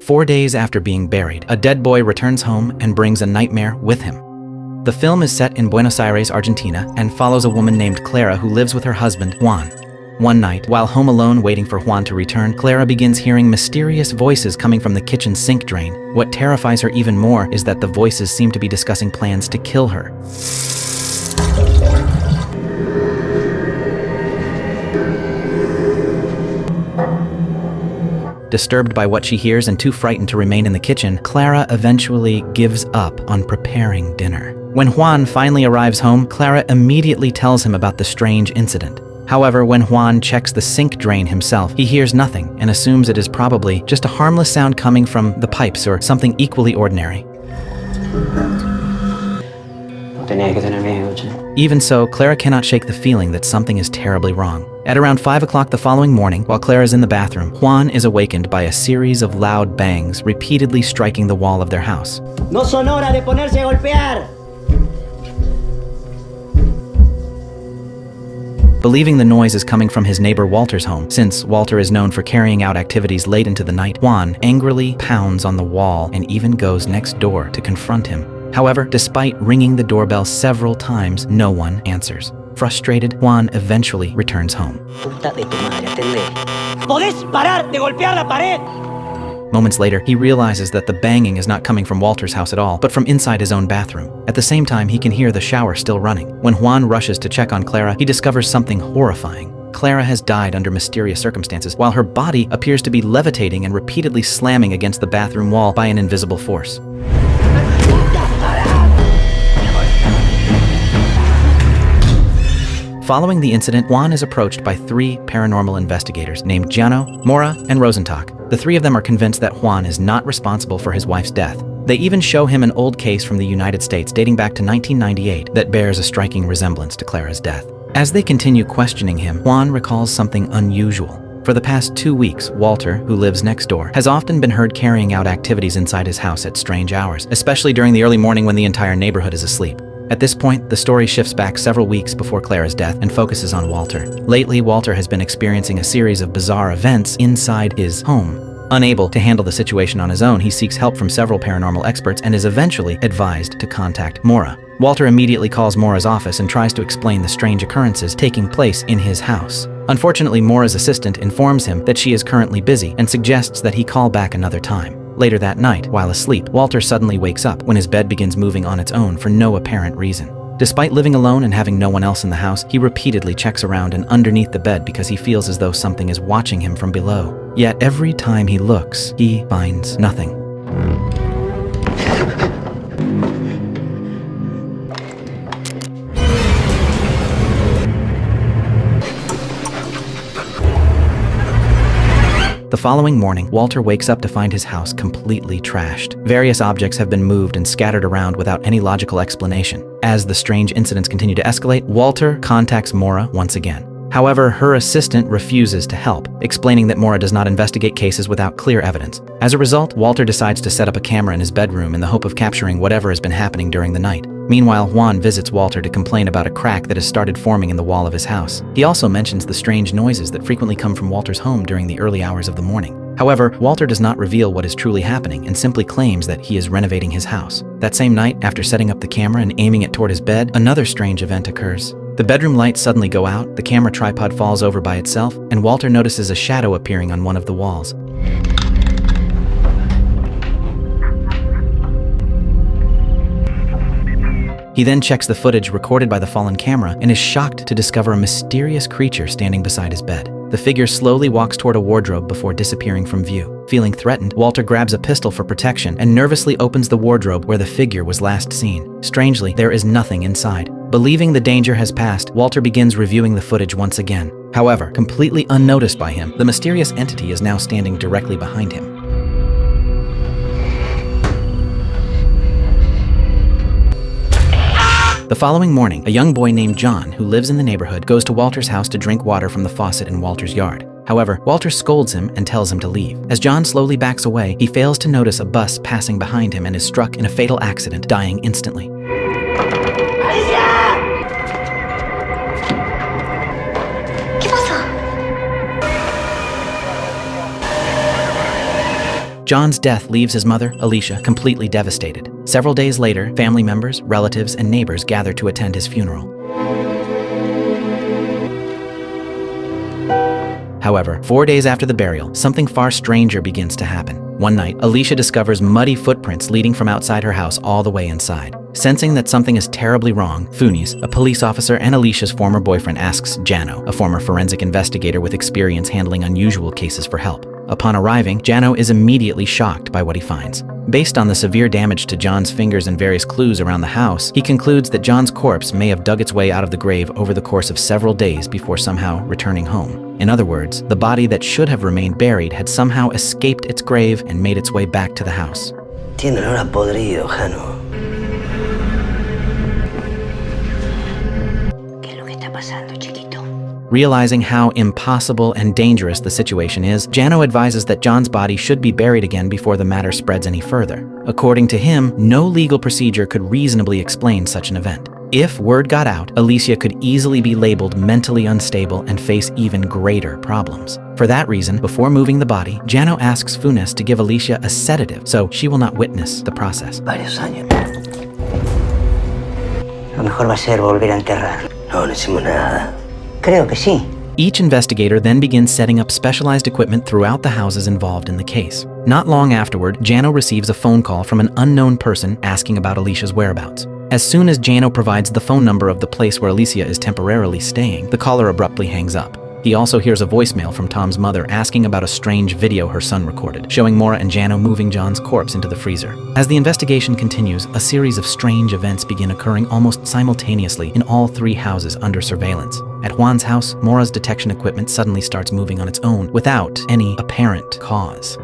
4 days after being buried, a dead boy returns home and brings a nightmare with him. The film is set in Buenos Aires, Argentina, and follows a woman named Clara who lives with her husband, Juan. One night, while home alone waiting for Juan to return, Clara begins hearing mysterious voices coming from the kitchen sink drain. What terrifies her even more is that the voices seem to be discussing plans to kill her. Disturbed by what she hears and too frightened to remain in the kitchen, Clara eventually gives up on preparing dinner. When Juan finally arrives home, Clara immediately tells him about the strange incident. However, when Juan checks the sink drain himself, he hears nothing and assumes it is probably just a harmless sound coming from the pipes or something equally ordinary. Even so, Clara cannot shake the feeling that something is terribly wrong. At around 5 o'clock the following morning, while Clara is in the bathroom, Juan is awakened by a series of loud bangs repeatedly striking the wall of their house. No son hora de ponerse a golpear! Believing the noise is coming from his neighbor Walter's home, since Walter is known for carrying out activities late into the night, Juan angrily pounds on the wall and even goes next door to confront him. However, despite ringing the doorbell several times, no one answers. Frustrated, Juan eventually returns home. ¿Podés parar de golpear la pared? Moments later, he realizes that the banging is not coming from Walter's house at all, but from inside his own bathroom. At the same time, he can hear the shower still running. When Juan rushes to check on Clara, he discovers something horrifying. Clara has died under mysterious circumstances, while her body appears to be levitating and repeatedly slamming against the bathroom wall by an invisible force. Following the incident, Juan is approached by 3 paranormal investigators named Giano, Mora, and Rosentak. The 3 of them are convinced that Juan is not responsible for his wife's death. They even show him an old case from the United States dating back to 1998 that bears a striking resemblance to Clara's death. As they continue questioning him, Juan recalls something unusual. For the past 2 weeks, Walter, who lives next door, has often been heard carrying out activities inside his house at strange hours, especially during the early morning when the entire neighborhood is asleep. At this point, the story shifts back several weeks before Clara's death and focuses on Walter. Lately, Walter has been experiencing a series of bizarre events inside his home. Unable to handle the situation on his own, he seeks help from several paranormal experts and is eventually advised to contact Mora. Walter immediately calls Mora's office and tries to explain the strange occurrences taking place in his house. Unfortunately, Mora's assistant informs him that she is currently busy and suggests that he call back another time. Later that night, while asleep, Walter suddenly wakes up when his bed begins moving on its own for no apparent reason. Despite living alone and having no one else in the house, he repeatedly checks around and underneath the bed because he feels as though something is watching him from below. Yet every time he looks, he finds nothing. The following morning, Walter wakes up to find his house completely trashed. Various objects have been moved and scattered around without any logical explanation. As the strange incidents continue to escalate, Walter contacts Mora once again. However, her assistant refuses to help, explaining that Mora does not investigate cases without clear evidence. As a result, Walter decides to set up a camera in his bedroom in the hope of capturing whatever has been happening during the night. Meanwhile, Juan visits Walter to complain about a crack that has started forming in the wall of his house. He also mentions the strange noises that frequently come from Walter's home during the early hours of the morning. However, Walter does not reveal what is truly happening and simply claims that he is renovating his house. That same night, after setting up the camera and aiming it toward his bed, another strange event occurs. The bedroom lights suddenly go out, the camera tripod falls over by itself, and Walter notices a shadow appearing on one of the walls. He then checks the footage recorded by the fallen camera and is shocked to discover a mysterious creature standing beside his bed. The figure slowly walks toward a wardrobe before disappearing from view. Feeling threatened, Walter grabs a pistol for protection and nervously opens the wardrobe where the figure was last seen. Strangely, there is nothing inside. Believing the danger has passed, Walter begins reviewing the footage once again. However, completely unnoticed by him, the mysterious entity is now standing directly behind him. The following morning, a young boy named John, who lives in the neighborhood, goes to Walter's house to drink water from the faucet in Walter's yard. However, Walter scolds him and tells him to leave. As John slowly backs away, he fails to notice a bus passing behind him and is struck in a fatal accident, dying instantly. John's death leaves his mother, Alicia, completely devastated. Several days later, family members, relatives, and neighbors gather to attend his funeral. However, 4 days after the burial, something far stranger begins to happen. One night, Alicia discovers muddy footprints leading from outside her house all the way inside. Sensing that something is terribly wrong, Funes, a police officer and Alicia's former boyfriend, asks Jano, a former forensic investigator with experience handling unusual cases, for help. Upon arriving, Jano is immediately shocked by what he finds. Based on the severe damage to John's fingers and various clues around the house, he concludes that John's corpse may have dug its way out of the grave over the course of several days before somehow returning home. In other words, the body that should have remained buried had somehow escaped its grave and made its way back to the house. Tiene olor a podrido, Jano. ¿Qué es lo que está pasando, chiquito? Realizing how impossible and dangerous the situation is, Jano advises that John's body should be buried again before the matter spreads any further. According to him, no legal procedure could reasonably explain such an event. If word got out, Alicia could easily be labeled mentally unstable and face even greater problems. For that reason, before moving the body, Jano asks Funes to give Alicia a sedative so she will not witness the process. Varios años. Lo mejor va a ser volver a enterrar. No hicimos nada. Creo que sí. Each investigator then begins setting up specialized equipment throughout the houses involved in the case. Not long afterward, Jano receives a phone call from an unknown person asking about Alicia's whereabouts. As soon as Jano provides the phone number of the place where Alicia is temporarily staying, the caller abruptly hangs up. He also hears a voicemail from Tom's mother asking about a strange video her son recorded, showing Maura and Jano moving John's corpse into the freezer. As the investigation continues, a series of strange events begin occurring almost simultaneously in all three houses under surveillance. At Juan's house, Maura's detection equipment suddenly starts moving on its own without any apparent cause.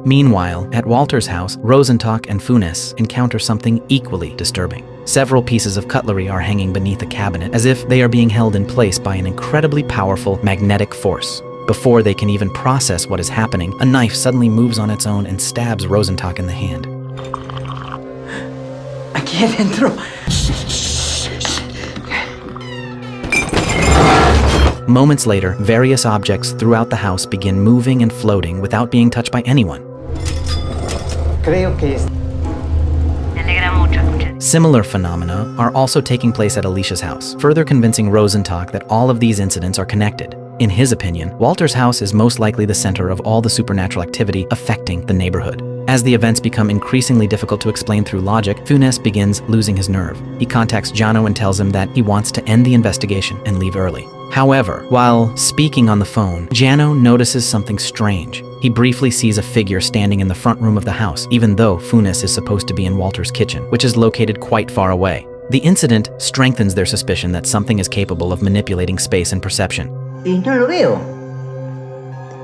Meanwhile, at Walter's house, Rosenstock and Funes encounter something equally disturbing. Several pieces of cutlery are hanging beneath a cabinet, as if they are being held in place by an incredibly powerful magnetic force. Before they can even process what is happening, a knife suddenly moves on its own and stabs Rosenstock in the hand. Aquí adentro. Moments later, various objects throughout the house begin moving and floating without being touched by anyone. Creo que es. Me alegra mucho escuchar. Similar phenomena are also taking place at Alicia's house, further convincing Rosenstock that all of these incidents are connected. In his opinion, Walter's house is most likely the center of all the supernatural activity affecting the neighborhood. As the events become increasingly difficult to explain through logic, Funes begins losing his nerve. He contacts Jano and tells him that he wants to end the investigation and leave early. However, while speaking on the phone, Jano notices something strange. He briefly sees a figure standing in the front room of the house, even though Funes is supposed to be in Walter's kitchen, which is located quite far away. The incident strengthens their suspicion that something is capable of manipulating space and perception. Y no lo veo.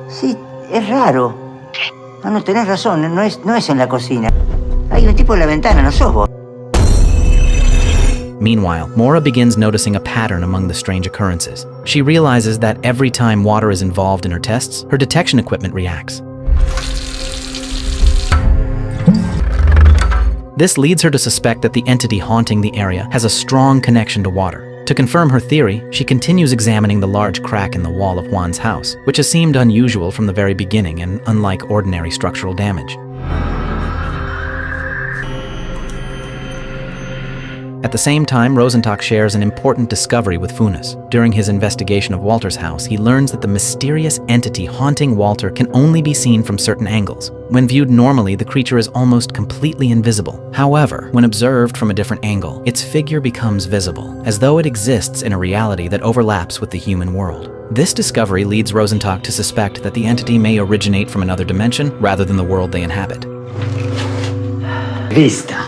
Sí, es raro. No, no tenés razón, no es en la cocina. Hay un tipo en la ventana, no sos vos. Meanwhile, Maura begins noticing a pattern among the strange occurrences. She realizes that every time water is involved in her tests, her detection equipment reacts. This leads her to suspect that the entity haunting the area has a strong connection to water. To confirm her theory, she continues examining the large crack in the wall of Juan's house, which has seemed unusual from the very beginning and unlike ordinary structural damage. At the same time, Rosenstock shares an important discovery with Funes. During his investigation of Walter's house, he learns that the mysterious entity haunting Walter can only be seen from certain angles. When viewed normally, the creature is almost completely invisible. However, when observed from a different angle, its figure becomes visible, as though it exists in a reality that overlaps with the human world. This discovery leads Rosenstock to suspect that the entity may originate from another dimension rather than the world they inhabit. Vista.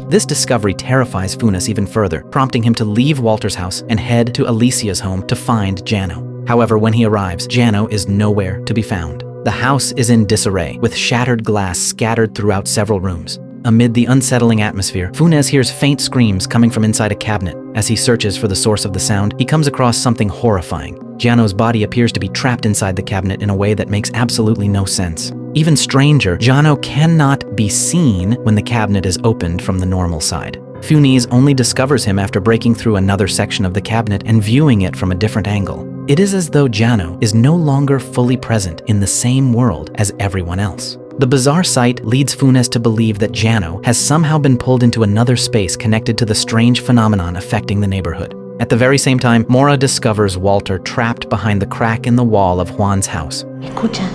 This discovery terrifies Funes even further, prompting him to leave Walter's house and head to Alicia's home to find Jano. However, when he arrives, Jano is nowhere to be found. The house is in disarray, with shattered glass scattered throughout several rooms. Amid the unsettling atmosphere, Funes hears faint screams coming from inside a cabinet. As he searches for the source of the sound, he comes across something horrifying. Jano's body appears to be trapped inside the cabinet in a way that makes absolutely no sense. Even stranger, Jano cannot be seen when the cabinet is opened from the normal side. Funes only discovers him after breaking through another section of the cabinet and viewing it from a different angle. It is as though Jano is no longer fully present in the same world as everyone else. The bizarre sight leads Funes to believe that Jano has somehow been pulled into another space connected to the strange phenomenon affecting the neighborhood. At the very same time, Mora discovers Walter trapped behind the crack in the wall of Juan's house. Escucha.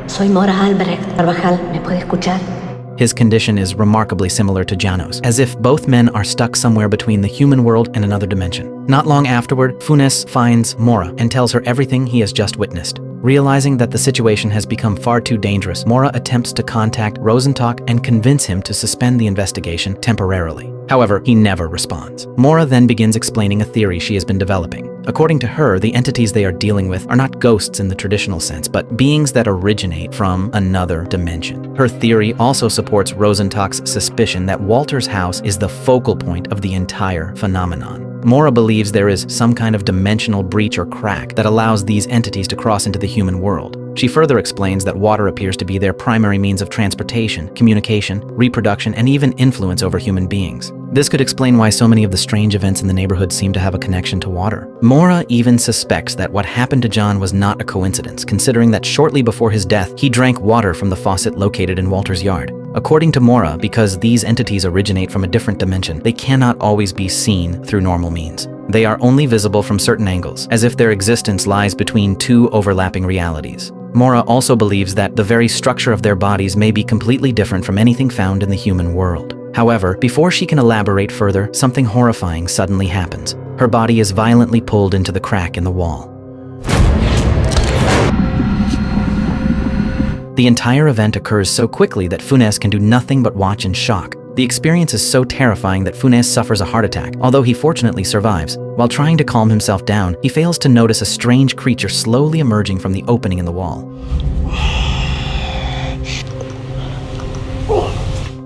Soy Mora Albrecht Carvajal. ¿Me puede escuchar? His condition is remarkably similar to Jano's, as if both men are stuck somewhere between the human world and another dimension. Not long afterward, Funes finds Mora and tells her everything he has just witnessed. Realizing that the situation has become far too dangerous, Mora attempts to contact Rosenstock and convince him to suspend the investigation temporarily. However, he never responds. Mora then begins explaining a theory she has been developing. According to her, the entities they are dealing with are not ghosts in the traditional sense, but beings that originate from another dimension. Her theory also supports Rosenstock's suspicion that Walter's house is the focal point of the entire phenomenon. Mora believes there is some kind of dimensional breach or crack that allows these entities to cross into the human world. She further explains that water appears to be their primary means of transportation, communication, reproduction, and even influence over human beings. This could explain why so many of the strange events in the neighborhood seem to have a connection to water. Mora even suspects that what happened to John was not a coincidence, considering that shortly before his death, he drank water from the faucet located in Walter's yard. According to Mora, because these entities originate from a different dimension, they cannot always be seen through normal means. They are only visible from certain angles, as if their existence lies between two overlapping realities. Mora also believes that the very structure of their bodies may be completely different from anything found in the human world. However, before she can elaborate further, something horrifying suddenly happens. Her body is violently pulled into the crack in the wall. The entire event occurs so quickly that Funes can do nothing but watch in shock. The experience is so terrifying that Funes suffers a heart attack, although he fortunately survives. While trying to calm himself down, he fails to notice a strange creature slowly emerging from the opening in the wall.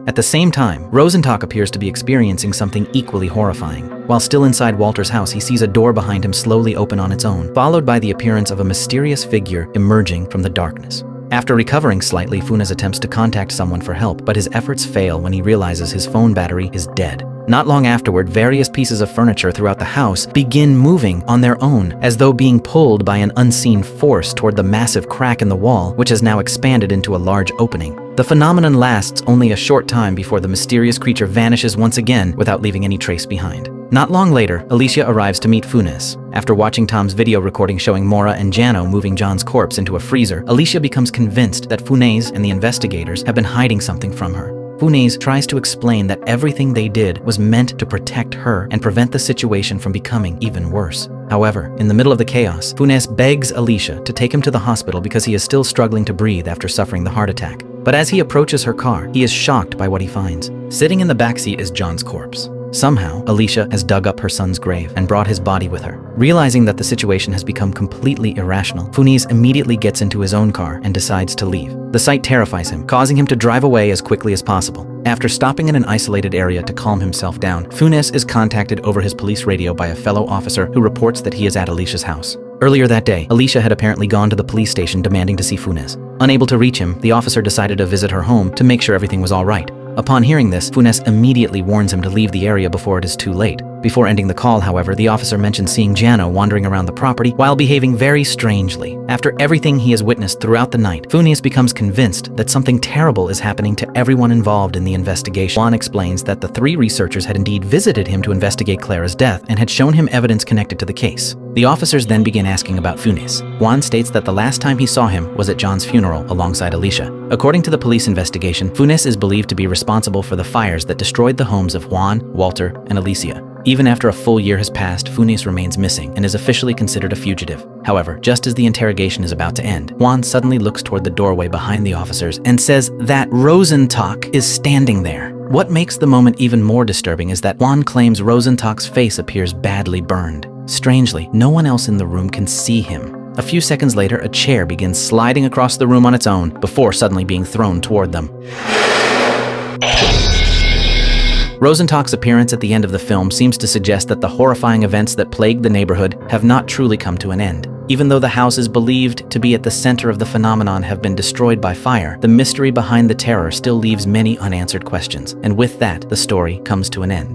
At the same time, Rosenstock appears to be experiencing something equally horrifying. While still inside Walter's house, he sees a door behind him slowly open on its own, followed by the appearance of a mysterious figure emerging from the darkness. After recovering slightly, Funes attempts to contact someone for help, but his efforts fail when he realizes his phone battery is dead. Not long afterward, various pieces of furniture throughout the house begin moving on their own, as though being pulled by an unseen force toward the massive crack in the wall, which has now expanded into a large opening. The phenomenon lasts only a short time before the mysterious creature vanishes once again without leaving any trace behind. Not long later, Alicia arrives to meet Funes. After watching Tom's video recording showing Mora and Jano moving John's corpse into a freezer, Alicia becomes convinced that Funes and the investigators have been hiding something from her. Funes tries to explain that everything they did was meant to protect her and prevent the situation from becoming even worse. However, in the middle of the chaos, Funes begs Alicia to take him to the hospital because he is still struggling to breathe after suffering the heart attack. But as he approaches her car, he is shocked by what he finds. Sitting in the backseat is John's corpse. Somehow, Alicia has dug up her son's grave and brought his body with her. Realizing that the situation has become completely irrational, Funes immediately gets into his own car and decides to leave. The sight terrifies him, causing him to drive away as quickly as possible. After stopping in an isolated area to calm himself down, Funes is contacted over his police radio by a fellow officer who reports that he is at Alicia's house. Earlier that day, Alicia had apparently gone to the police station demanding to see Funes. Unable to reach him, the officer decided to visit her home to make sure everything was all right. Upon hearing this, Funes immediately warns him to leave the area before it is too late. Before ending the call, however, the officer mentions seeing Jano wandering around the property while behaving very strangely. After everything he has witnessed throughout the night, Funes becomes convinced that something terrible is happening to everyone involved in the investigation. Juan explains that the three researchers had indeed visited him to investigate Clara's death and had shown him evidence connected to the case. The officers then begin asking about Funes. Juan states that the last time he saw him was at John's funeral alongside Alicia. According to the police investigation, Funes is believed to be responsible for the fires that destroyed the homes of Juan, Walter, and Alicia. Even after a full year has passed, Funes remains missing and is officially considered a fugitive. However, just as the interrogation is about to end, Juan suddenly looks toward the doorway behind the officers and says that Rosenstock is standing there. What makes the moment even more disturbing is that Juan claims Rosenstock's face appears badly burned. Strangely, no one else in the room can see him. A few seconds later, a chair begins sliding across the room on its own before suddenly being thrown toward them. Rosenstock's appearance at the end of the film seems to suggest that the horrifying events that plagued the neighborhood have not truly come to an end. Even though the houses believed to be at the center of the phenomenon have been destroyed by fire, the mystery behind the terror still leaves many unanswered questions. And with that, the story comes to an end.